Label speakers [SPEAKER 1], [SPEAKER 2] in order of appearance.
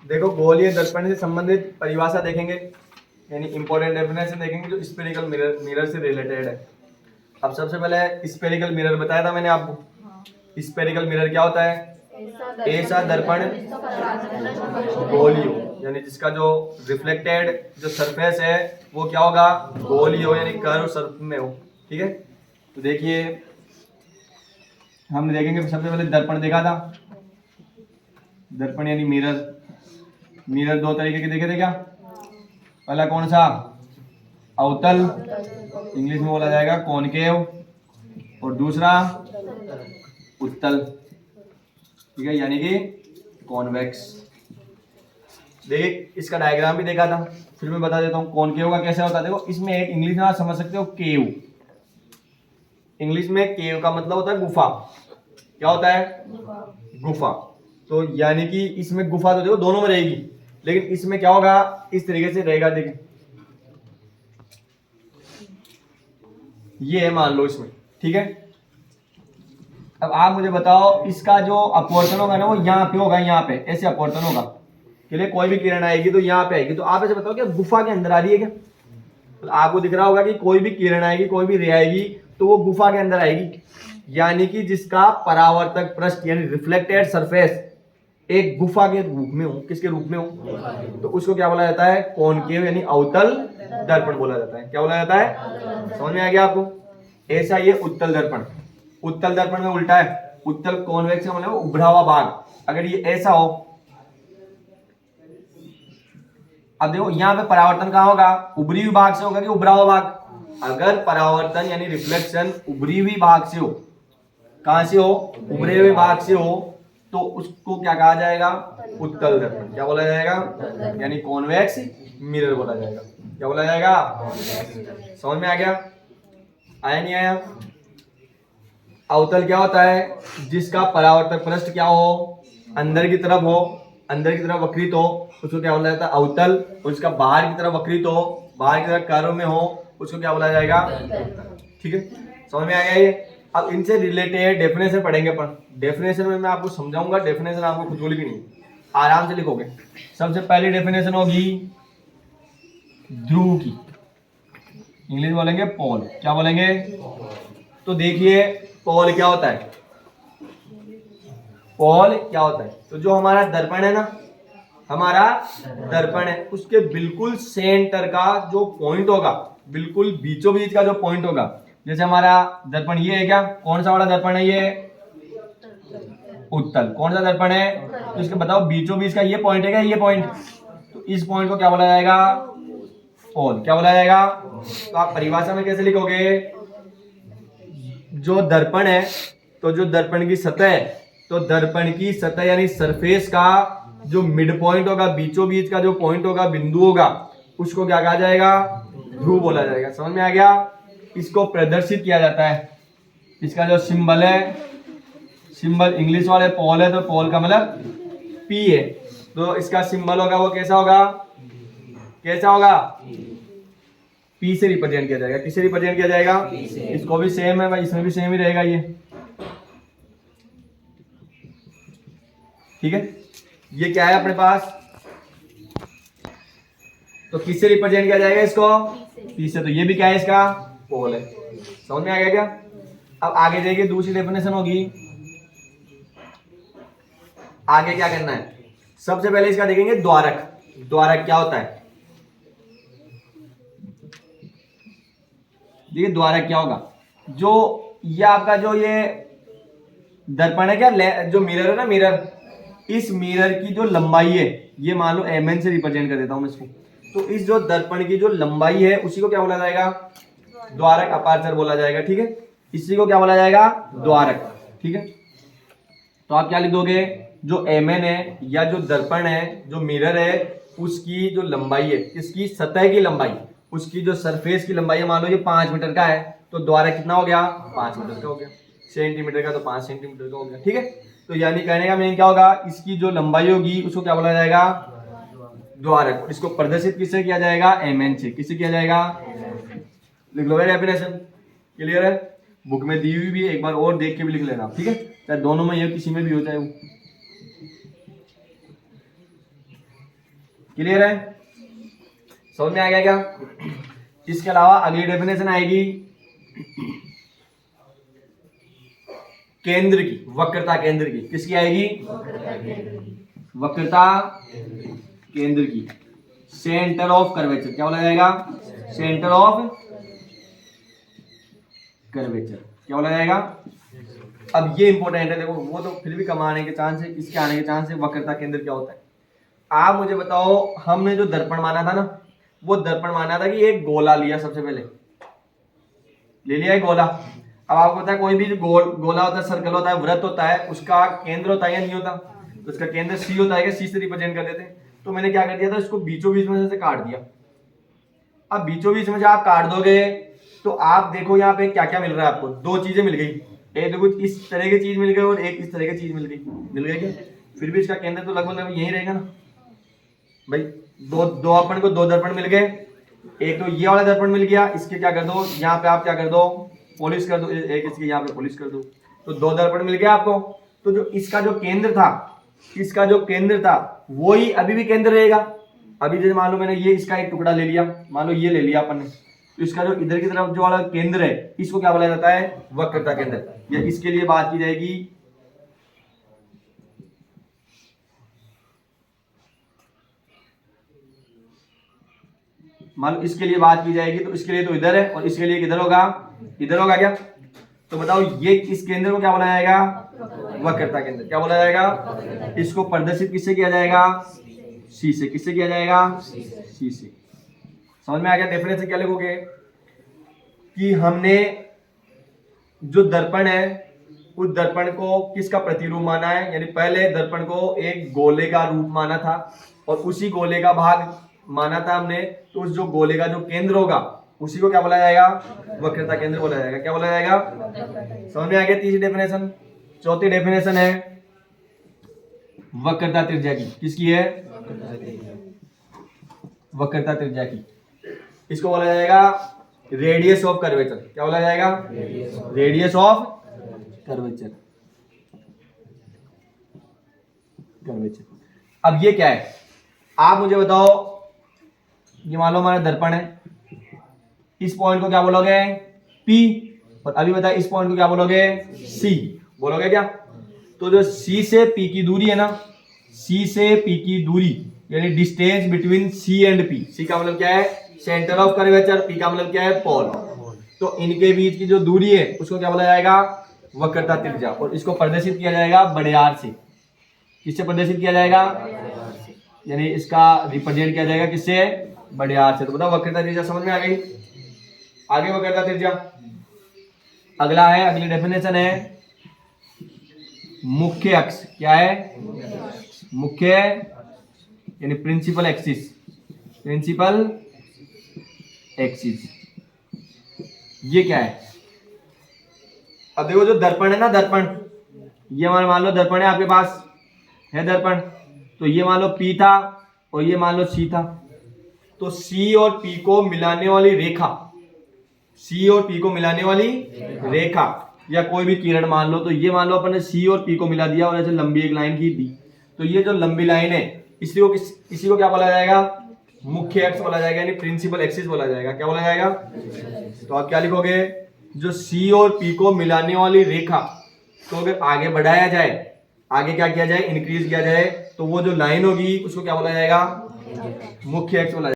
[SPEAKER 1] देखो गोलीय दर्पण से संबंधित परिभाषा देखेंगे, यानी इंपॉर्टेंट डेफिनेशन देखेंगे जो स्फेरिकल मिरर से रिलेटेड है। अब सबसे पहले स्फेरिकल मिरर बताया था मैंने आपको। स्फेरिकल मिरर क्या होता है? ऐसा दर्पण गोलीय हो, यानी जिसका जो रिफ्लेक्टेड जो सरफेस है वो क्या होगा? गोलीय हो, यानी कर्व सर्फ में हो। ठीक है, तो देखिए हम देखेंगे सबसे पहले दर्पण देखा था। दर्पण यानी मिरर। मिरर दो तरीके के देखे थे क्या? पहला कौन सा? अवतल, इंग्लिश में बोला जाएगा कॉनकेव, और दूसरा उत्तल, ठीक है, यानी कि कॉन्वेक्स। देख इसका डायग्राम भी देखा था, फिर मैं बता देता हूँ कॉनकेव का कैसे होता है। देखो इसमें एक इंग्लिश में आप समझ सकते हो केव। इंग्लिश में केव का मतलब होता है गुफा। क्या होता है? गुफा। तो यानी कि इसमें गुफा तो देखो दोनों में रहेगी, लेकिन इसमें क्या होगा? इस तरीके से रहेगा। देखिए ये है, मान लो इसमें, ठीक है। अब आप मुझे बताओ इसका जो अपवर्तन होगा ना वो यहाँ पे होगा, यहाँ पे ऐसे अपवर्तन होगा के लिए कोई भी किरण आएगी तो यहाँ पे आएगी। तो आप ऐसे बताओ क्या गुफा के अंदर आ रही है क्या? तो आपको दिख रहा होगा कि कोई भी किरण आएगी, कोई भी रे आएगी तो वो गुफा के अंदर आएगी, यानी कि जिसका परावर्तक पृष्ठ यानी रिफ्लेक्टेड सरफेस एक गुफा के रूप में हो। किसके रूप में हो? तो उसको क्या बोला जाता है? कॉनकेव यानी अवतल दर्पण बोला जाता है। क्या बोला जाता है? समझ में आ गया आपको? ऐसा ये उत्तल दर्पण। उत्तल दर्पण में उल्टा है। उत्तल कॉन्वेक्स का मतलब उभरा हुआ भाग। अगर ये ऐसा हो, अब देखो यहाँ पे परावर्तन कहाँ होगा? उभरी हुई भाग से होगा कि उभरा हुआ भाग? अगर परावर्तन यानी रिफ्लेक्शन उभरी हुई भाग से हो, कहां से हो? उभरे हुए भाग से हो, तो उसको क्या कहा जाएगा? उत्तल दर्पण। क्या बोला जाएगा? यानी कॉन्वेक्स मिरर बोला जाएगा। क्या बोला जाएगा? समझ में आ गया? आया नहीं आया? अवतल क्या होता है? जिसका परावर्तक पृष्ठ क्या हो? अंदर की तरफ हो, अंदर की तरफ वक्रित हो, उसको क्या बोला जाता है? अवतल। और उसका बाहर की तरफ वक्रित हो, बाहर की तरफ कर्व में हो, उसको क्या बोला जाएगा? ठीक है, समझ में आ गया ये? अब इनसे रिलेटेड डेफिनेशन पढ़ेंगे अपन। डेफिनेशन में मैं आपको समझाऊंगा, डेफिनेशन आपको कुछ लिखनी है, आराम से लिखोगे। सबसे पहली डेफिनेशन होगी ध्रुव की, इंग्लिश बोलेंगे पोल। क्या बोलेंगे? तो देखिए पोल क्या होता है? पोल क्या होता है? तो जो हमारा दर्पण है ना, हमारा दर्पण है, उसके बिल्कुल सेंटर का जो पॉइंट होगा, बिल्कुल बीचों बीच का जो पॉइंट होगा, जैसे हमारा दर्पण ये है, क्या कौन सा वाला दर्पण है? ये उत्तल। कौन सा दर्पण है? तो इसके बताओ बीचों बीच का ये पॉइंट है क्या? ये पॉइंट, तो इस पॉइंट को क्या बोला जाएगा? पोल। क्या बोला जाएगा? तो आप परिभाषा में कैसे लिखोगे? जो दर्पण है, तो जो दर्पण की सतह है, तो दर्पण की सतह यानी सरफेस का जो मिड पॉइंट होगा, बीचों बीच का जो पॉइंट होगा, बिंदु होगा, उसको क्या कहा जाएगा? ध्रुव बोला जाएगा। समझ में आ गया? इसको प्रदर्शित किया जाता है, इसका जो सिंबल है, सिंबल इंग्लिश वाले पोल है, तो पोल का मतलब पी है, तो इसका सिंबल होगा वो कैसा होगा? कैसा होगा? पी से रिप्रेजेंट किया जाएगा। किससे रिप्रेजेंट किया जाएगा? इसको भी सेम है भाई, इसमें भी सेम ही रहेगा ये। ठीक है, ये क्या है अपने पास? तो किससे रिप्रेजेंट किया जाएगा इसको? पी से। तो ये भी क्या है? इसका पोल है। समझ में आ गया क्या? अब आगे जाइए, दूसरी डेफिनेशन होगी। आगे क्या करना है? सबसे पहले इसका देखेंगे द्वारक। द्वारक क्या होता है? देखिए द्वारक क्या होगा? जो ये आपका जो ये दर्पण है क्या, जो मिरर है ना, मिरर, इस मिरर की जो लंबाई है, ये मान लो mn से रिप्रेजेंट कर देता हूं मैं इसको, तो इस जो दर्पण की जो लंबाई है उसी को क्या बोला जाएगा? द्वारक, अपर्चर बोला जाएगा। ठीक है, इसी को क्या बोला जाएगा? द्वारक। ठीक है, तो आप क्या लिख दोगे? जो mn है या जो दर्पण है, जो मिरर है, उसकी जो लंबाई है, इसकी सतह की लंबाई, उसकी जो सरफेस की लंबाई है, मान लो ये 5 मीटर का है, तो द्वारक कितना हो गया? 5 मीटर का हो गया। सेंटीमीटर का तो 5 सेंटीमीटर का हो गया। ठीक है, तो यानी कहने का मीनिंग क्या होगा? इसकी जो लंबाई होगी उसको क्या बोला जाएगा? द्वारक। इसको प्रदर्शित किससे किया जाएगा? mn से। किससे किया जाएगा? लिख लो डेफिनेशन। क्लियर है? बुक में दी हुई भी है, एक बार और देख के भी लिख लेना। ठीक है, चाहे दोनों में या किसी में भी हो, चाहे वो। क्लियर है? समझ में आ गया क्या? इसके अलावा अगली डेफिनेशन आएगी केंद्र की, वक्रता केंद्र की। किसकी आएगी? वक्रता केंद्र की। सेंटर ऑफ कर्वेचर क्या बोला जाएगा? सेंटर ऑफ कर्वेचर क्या बोला जाएगा? अब ये इंपॉर्टेंट है, देखो वो तो फिर भी कम आने के चांस है, इसके आने के चांस है। वक्रता केंद्र क्या होता है? आप मुझे बताओ, हमने जो दर्पण माना था ना, वो दर्पण माना था कि एक गोला लिया, सबसे पहले ले लिया एक गोला। अब आपको पता है कोई भी जो गोला होता है, सर्कल होता है, वृत्त होता है, उसका केंद्र होता है या नहीं होता? तो उसका केंद्र सी होता है, सी से रिप्रेजेंट कर देते हैं। तो मैंने क्या कर दिया था, इसको बीचों बीच में से काट दिया। अब बीचों बीच में से आप काट दोगे तो आप देखो यहाँ पे क्या क्या मिल रहा है आपको। दो चीजें मिल गई, एक देखो इस तरह की चीज मिल गई और एक इस तरह की चीज मिल गई क्या? फिर भी इसका केंद्र तो लगभग यही रहेगा ना भाई। दो अपन को दो दर्पण मिल गए, एक तो ये वाला दर्पण मिल गया, इसके क्या कर दो, यहाँ पे आप क्या कर दो, पॉलिश कर दो, एक इसके यहाँ पे पॉलिश कर दो, तो दो दर्पण मिल गया आपको। तो जो इसका जो केंद्र था, इसका जो केंद्र था वही अभी भी केंद्र रहेगा। अभी जैसे मान लो मैंने ये इसका एक टुकड़ा ले लिया, मान लो ये ले लिया अपन ने, तो इसका जो इधर की तरफ जो वाला केंद्र है, इसको क्या बोला जाता है? वक्रता केंद्र। या इसके लिए बात की जाएगी मान लो इसके लिए बात की जाएगी, तो इसके लिए तो इधर है और इसके लिए किधर होगा? इधर होगा क्या? तो बताओ ये इस केंद्र को क्या बोला जाएगा? वक्रता केंद्र। क्या बोला जाएगा? इसको प्रदर्शित किससे किया जाएगा? सी से। किससे किया जाएगा? सी से। समझ में आ गया? डेफिनेशन क्या लिखोगे कि हमने जो दर्पण है उस दर्पण को किसका प्रतिरूप माना है, यानी पहले दर्पण को एक गोले का रूप माना था और उसी गोले का भाग माना था हमने। तो उस जो गोले का जो केंद्र होगा उसी को क्या बोला जाएगा? वक्रता केंद्र बोला जाएगा। क्या बोला जाएगा? समझ में आ गया? तीसरी डेफिनेशन। चौथी डेफिनेशन है वक्रता त्रिज्या की। किसकी है? वक्रता त्रिज्या की। इसको बोला जाएगा रेडियस ऑफ कर्वेचर। क्या बोला जाएगा? Radius of curvature. अब ये क्या है आप मुझे बताओ। ये मान लो हमारा दर्पण है, इस पॉइंट को क्या बोलोगे? P। और अभी बताए इस पॉइंट को क्या बोलोगे? C। बोलोगे क्या? तो जो C से P की दूरी है ना, C से P की दूरी यानी distance between C and P। C का मतलब क्या है? Centre of curvature. P का मतलब क्या है? पोल। तो इनके बीच की जो दूरी है उसको क्या बोला जाएगा? वक्रता त्रिज्या। और इसको प्रदर्शित किया जाएगा बड़े आर से। किससे प्रदर्शित किया जाएगा? यानी इसका रिप्रेजेंट किया जाएगा किससे? बड़े आर से। तो बताओ वक्रता त्रिज्या समझ में आ गई? आगे वक्रता त्रिज्या। अगला है, अगली डेफिनेशन है मुख्य अक्ष। क्या है? मुख्य यानी प्रिंसिपल एक्सिस। प्रिंसिपल एक्सिस ये क्या है? अब देखो जो दर्पण है ना, दर्पण ये मान लो दर्पण है आपके पास है दर्पण। तो ये मान लो P था और ये मान लो C था। तो C और P को मिलाने वाली रेखा, C और P को मिलाने वाली रेखा या कोई भी किरण मान लो, तो ये मान लो अपन ने C और P को मिला दिया और ऐसे लंबी एक लाइन खींच दी। तो ये जो लंबी लाइन है इसी को क्या बोला जाएगा? मुख्य अक्ष बोला जाएगा, यानी प्रिंसिपल एक्सिस बोला जाएगा। क्या बोला जाएगा? तो आप क्या लिखोगे? जो C और P को मिलाने वाली रेखा को अगर आगे बढ़ाया जाए, आगे क्या किया जाए? इंक्रीज किया जाए, तो वो जो लाइन होगी उसको क्या बोला जाएगा? मुख्य अक्ष बोला जाएगा।